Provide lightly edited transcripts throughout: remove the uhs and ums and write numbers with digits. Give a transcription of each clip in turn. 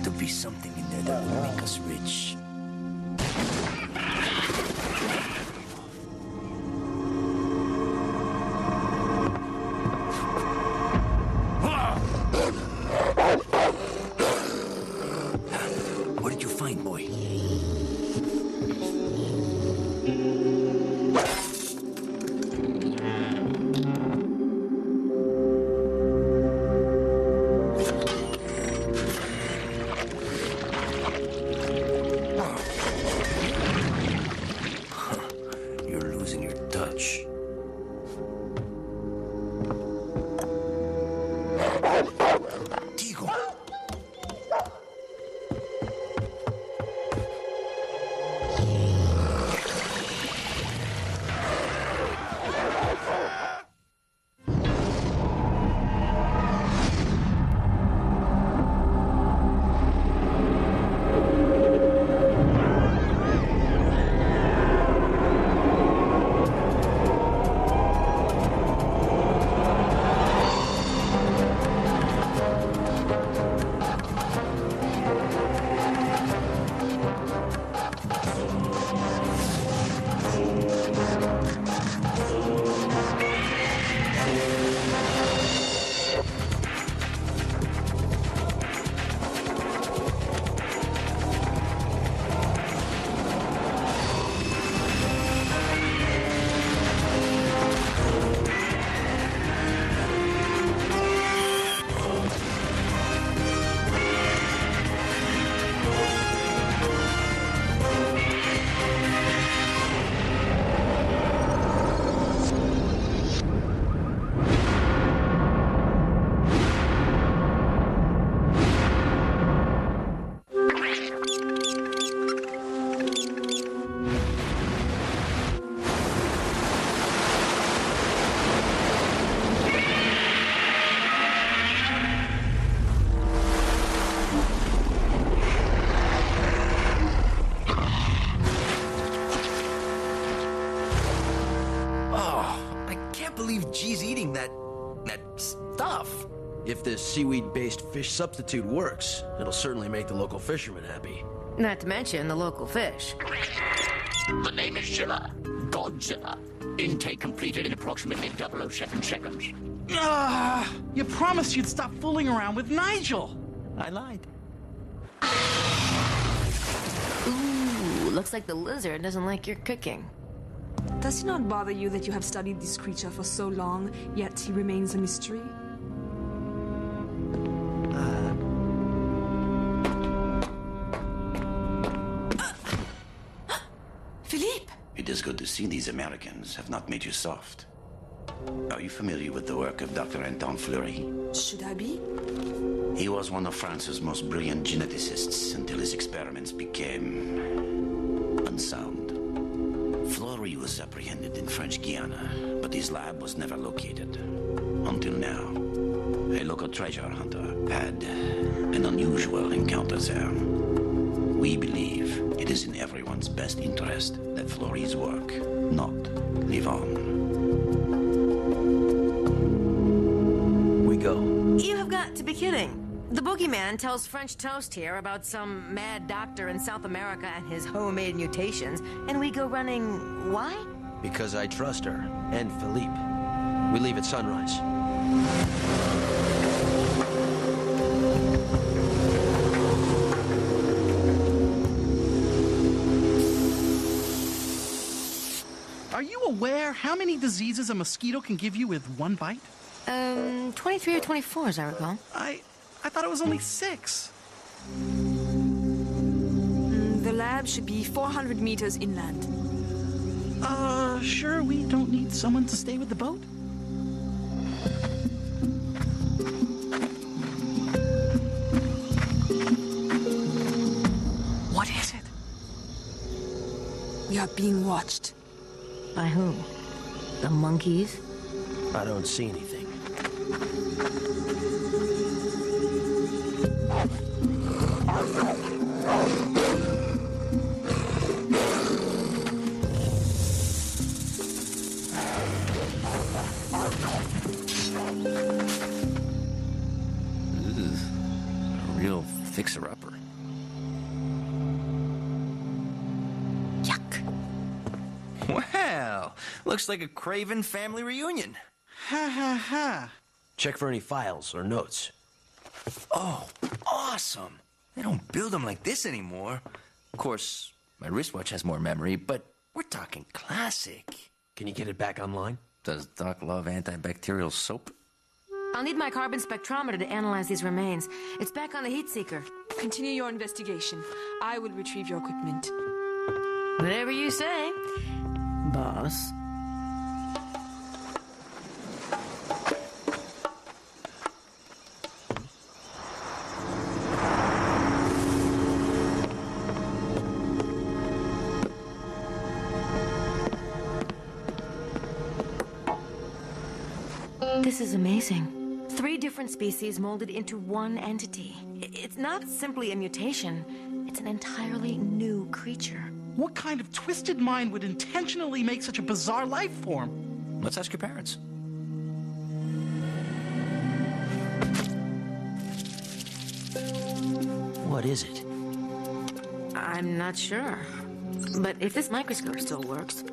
There'll be something in there that will make us rich. What did you find, boy? You're losing your touch. Tigo! G's eating that stuff. If this seaweed-based fish substitute works, it'll certainly make the local fishermen happy. Not to mention the local fish. The name is Zilla. Godzilla. Intake completed in approximately 007 seconds. You promised you'd stop fooling around with Nigel. I lied. Ooh, looks like the lizard doesn't like your cooking. Does it not bother you that you have studied this creature for so long, yet he remains a mystery? Philippe! It is good to see these Americans have not made you soft. Are you familiar with the work of Dr. Anton Fleury? Should I be? He was one of France's most brilliant geneticists until his experiments became unsound. Fleury was apprehended in French Guiana, but his lab was never located. Until now. A local treasure hunter had an unusual encounter there. We believe it is in everyone's best interest that Fleury's work not live on. We go. You have got to be kidding. The boogeyman tells French Toast here about some mad doctor in South America and his homemade mutations, and we go running... why? Because I trust her, and Philippe. We leave at sunrise. Are you aware how many diseases a mosquito can give you with one bite? 23 or 24, as I recall. I thought it was only 6. The lab should be 400 meters inland. Sure we don't need someone to stay with the boat? What is it? We are being watched. By whom? The monkeys? I don't see anything. A real fixer-upper. Looks like a Craven family reunion. Ha ha ha. Check for any files or notes. Oh, awesome. They don't build them like this anymore. Of course, my wristwatch has more memory, but we're talking classic. Can you get it back online? Does Doc love antibacterial soap? I'll need my carbon spectrometer to analyze these remains. It's back on the heat seeker. Continue your investigation. I will retrieve your equipment. Whatever you say, boss. This is amazing. 3 different species molded into one entity. It's not simply a mutation. It's an entirely new creature. What kind of twisted mind would intentionally make such a bizarre life form? Let's ask your parents. What is it? I'm not sure. But if this microscope still works...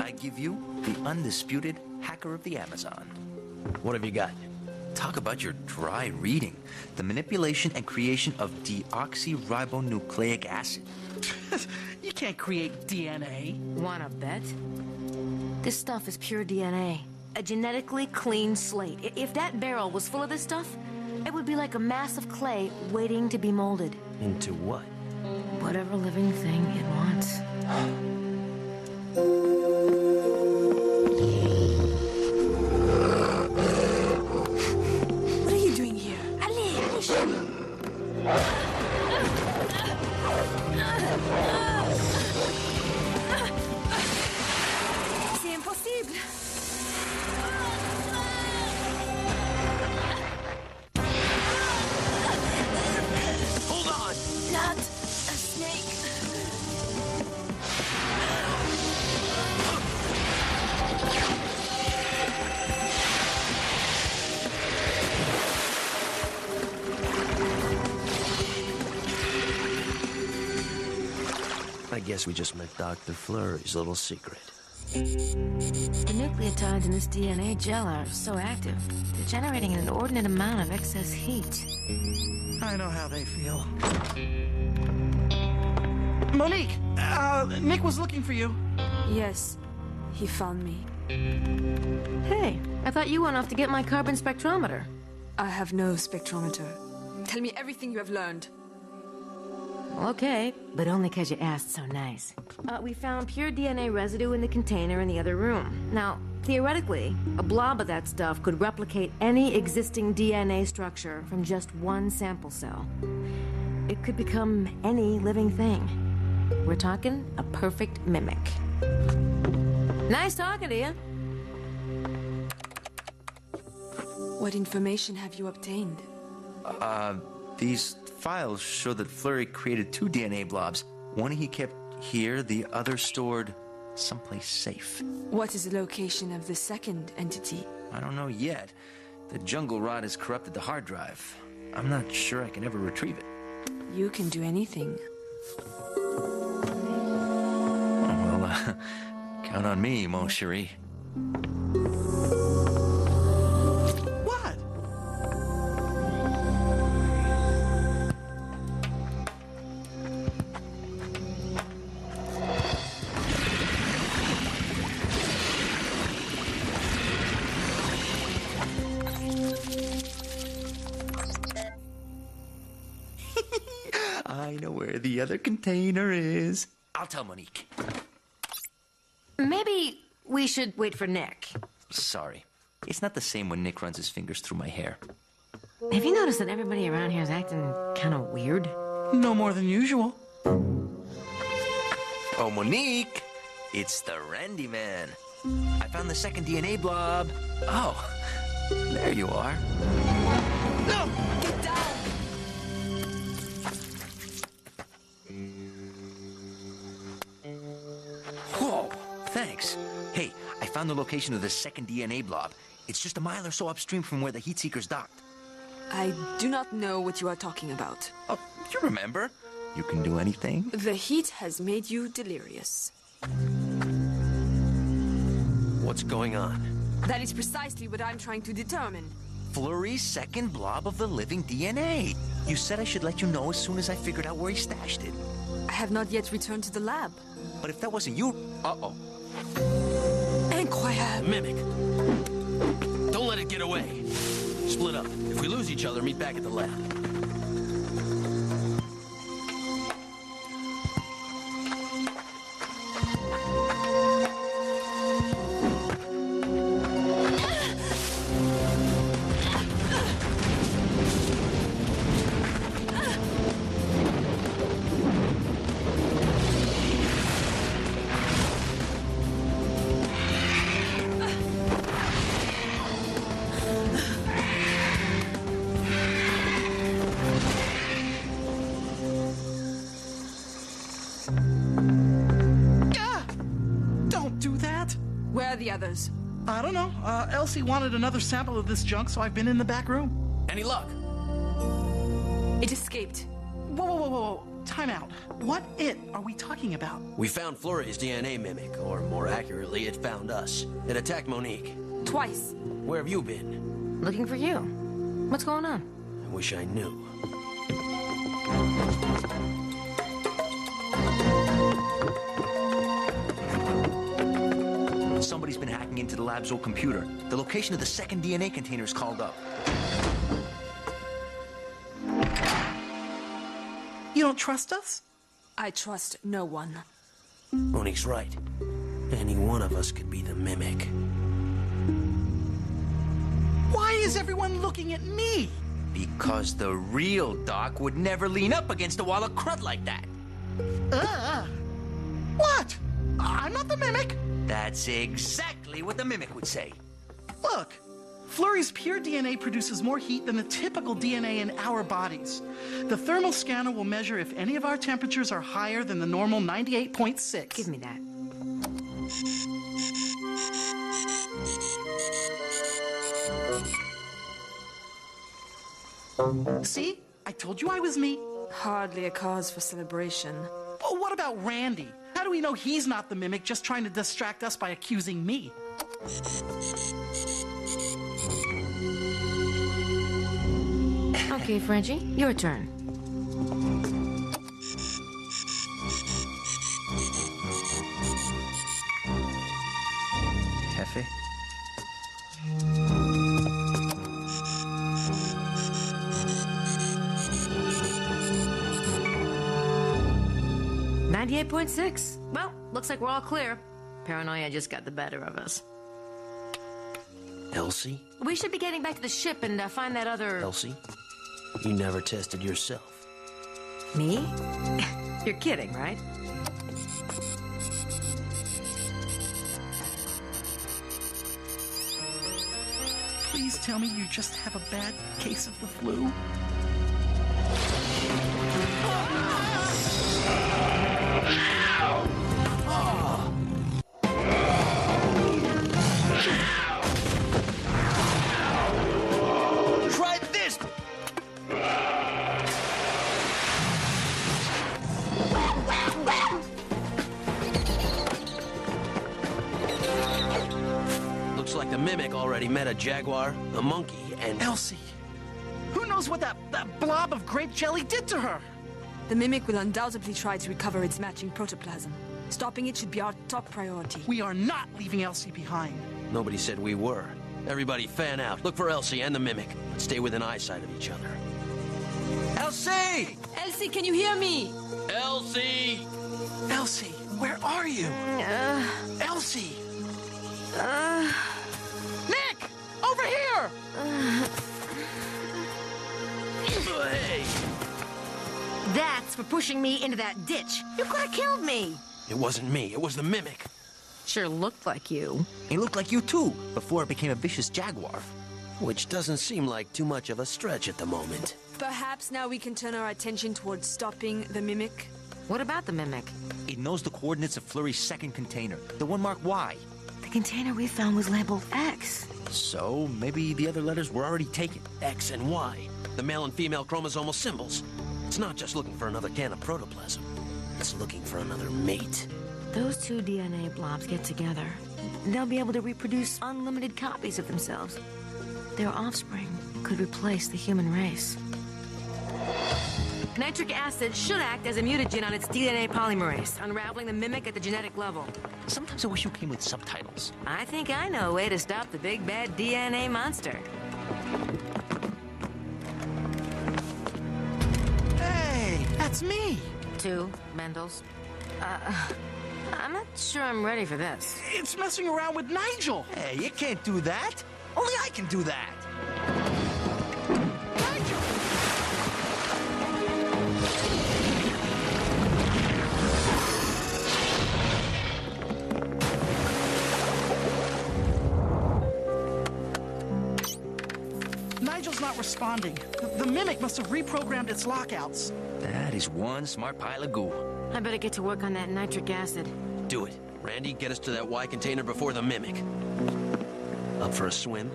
I give you the undisputed hacker of the Amazon. What have you got? Talk about your dry reading. The manipulation and creation of deoxyribonucleic acid. You can't create DNA. Wanna bet? This stuff is pure DNA. A genetically clean slate. If that barrel was full of this stuff, it would be like a mass of clay waiting to be molded. Into what? Whatever living thing it wants. What are you doing here? Allez, c'est impossible. Hold on! Not a snake. I guess we just met Dr. Fleury's little secret. The nucleotides in this DNA gel are so active, they're generating an inordinate amount of excess heat. I know how they feel. Monique, Nick was looking for you. Yes, he found me. Hey, I thought you went off to get my carbon spectrometer. I have no spectrometer. Tell me everything you have learned. Okay, but only because you asked so nice. We found pure DNA residue in the container in the other room. Now, theoretically, a blob of that stuff could replicate any existing DNA structure from just one sample cell. It could become any living thing. We're talking a perfect mimic. Nice talking to you. What information have you obtained? These files show that Fleury created 2 DNA blobs. One he kept here, the other stored someplace safe. What is the location of the second entity? I don't know yet. The jungle rot has corrupted the hard drive. I'm not sure I can ever retrieve it. You can do anything. Well, count on me, mon chéri. What? I know where the other container is. I'll tell Monique. Maybe we should wait for Nick. Sorry. It's not the same when Nick runs his fingers through my hair. Have you noticed that everybody around here is acting kind of weird? No more than usual. Oh, Monique! It's the Randy Man. I found the second DNA blob. Oh, there you are. No! Get down! Whoa, thanks. Hey, I found the location of the second DNA blob. It's just a mile or so upstream from where the heat seekers docked. I do not know what you are talking about. Oh, you remember? You can do anything? The heat has made you delirious. What's going on? That is precisely what I'm trying to determine. Flurry's second blob of the living DNA. You said I should let you know as soon as I figured out where he stashed it. I have not yet returned to the lab. But if that wasn't you... Uh-oh. Incroyable. Mimic. Don't let it get away. Split up. If we lose each other, meet back at the lab. Don't do that. Where are the others? I don't know. Elsie wanted another sample of this junk, so I've been in the back room. Any luck? It escaped. Whoa. Time out. What it are we talking about? We found Flurry's DNA mimic, or more accurately, it found us. It attacked Monique. Twice. Where have you been? Looking for you. What's going on? I wish I knew. Somebody's been hacking into the lab's old computer. The location of the second DNA container is called up. You don't trust us? I trust no one. Monique's right. Any one of us could be the mimic. Why is everyone looking at me? Because the real Doc would never lean up against a wall of crud like that. What? I'm not the mimic. That's exactly what the mimic would say. Look, Flurry's pure DNA produces more heat than the typical DNA in our bodies. The thermal scanner will measure if any of our temperatures are higher than the normal 98.6. Give me that. See? I told you I was me. Hardly a cause for celebration. Well, what about Randy? How do we know he's not the mimic just trying to distract us by accusing me? Okay, Frenchie, your turn. Hefe? 98.6. Well, looks like we're all clear. Paranoia just got the better of us. Elsie? We should be getting back to the ship and find that other... Elsie? You never tested yourself. Me? You're kidding, right? Please tell me you just have a bad case of the flu. Try this! Looks like the mimic already met a jaguar, a monkey, and... Elsie, who knows what that blob of grape jelly did to her? The mimic will undoubtedly try to recover its matching protoplasm. Stopping it should be our top priority. We are not leaving Elsie behind. Nobody said we were. Everybody fan out. Look for Elsie and the mimic. Stay within eyesight of each other. Elsie! Elsie, can you hear me? Elsie! Elsie, where are you? Elsie! Nick! Over here! Hey! That's for pushing me into that ditch. You could have killed me. It wasn't me. It was the mimic. Sure looked like you. He looked like you too, before it became a vicious jaguar. Which doesn't seem like too much of a stretch at the moment. Perhaps now we can turn our attention towards stopping the mimic. What about the mimic? It knows the coordinates of Flurry's second container, the one marked Y. The container we found was labeled X. So maybe the other letters were already taken. X and Y. The male and female chromosomal symbols. It's not just looking for another can of protoplasm. It's looking for another mate. Those two DNA blobs get together. They'll be able to reproduce unlimited copies of themselves. Their offspring could replace the human race. Nitric acid should act as a mutagen on its DNA polymerase, unraveling the mimic at the genetic level. Sometimes I wish you came with subtitles. I think I know a way to stop the big bad DNA monster. Hey, that's me. Two Mendels. I'm not sure I'm ready for this. It's messing around with Nigel. Hey, you can't do that. Only I can do that. Nigel! Nigel's not responding. The mimic must have reprogrammed its lockouts. That is one smart pile of goo. I better get to work on that nitric acid. Do it. Randy, get us to that Y container before the mimic. Up for a swim?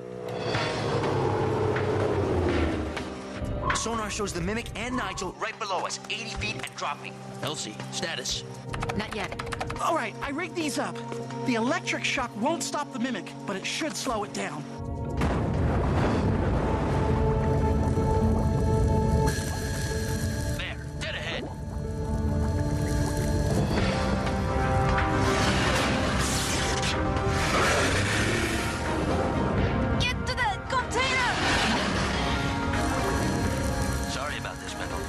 Sonar shows the mimic and Nigel right below us, 80 feet and dropping. Elsie, status. Not yet. All right, I rigged these up. The electric shock won't stop the mimic, but it should slow it down. There, dead ahead. Get to the container! Sorry about this, Mendel.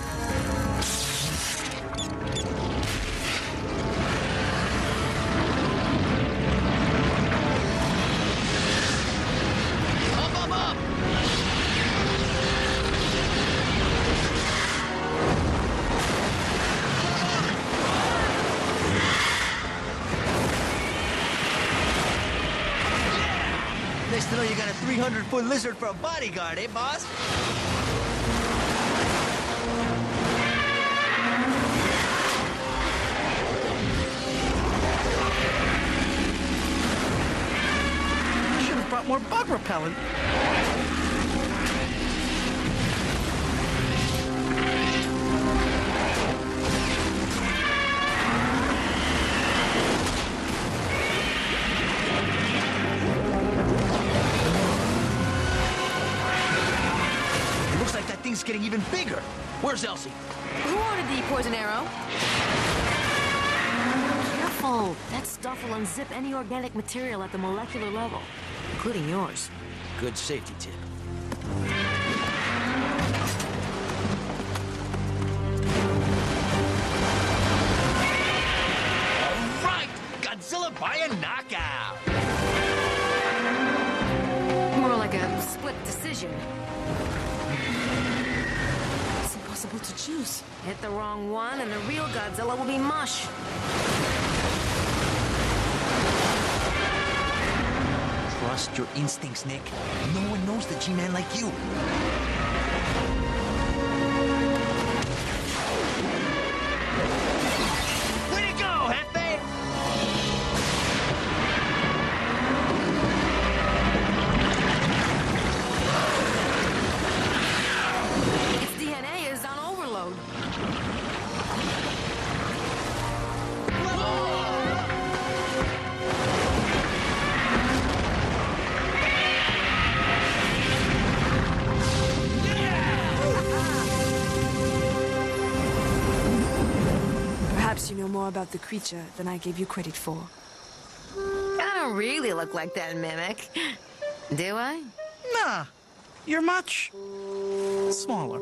Up! Nice to know you got a 300-foot lizard for a bodyguard, eh, boss? I should have brought more bug repellent. It looks like that thing's getting even bigger. Where's Elsie? Who ordered the poison arrow? Careful. That stuff will unzip any organic material at the molecular level, including yours. Good safety tip. Right! Godzilla by a knockout! More like a split decision. It's impossible to choose. Hit the wrong one, and the real Godzilla will be mush. Trust your instincts, Nick. No one knows the G-Man like you. Way to go, Hefe! Its DNA is on overload. Perhaps you know more about the creature than I gave you credit for. I don't really look like that mimic. Do I? Nah, you're much smaller.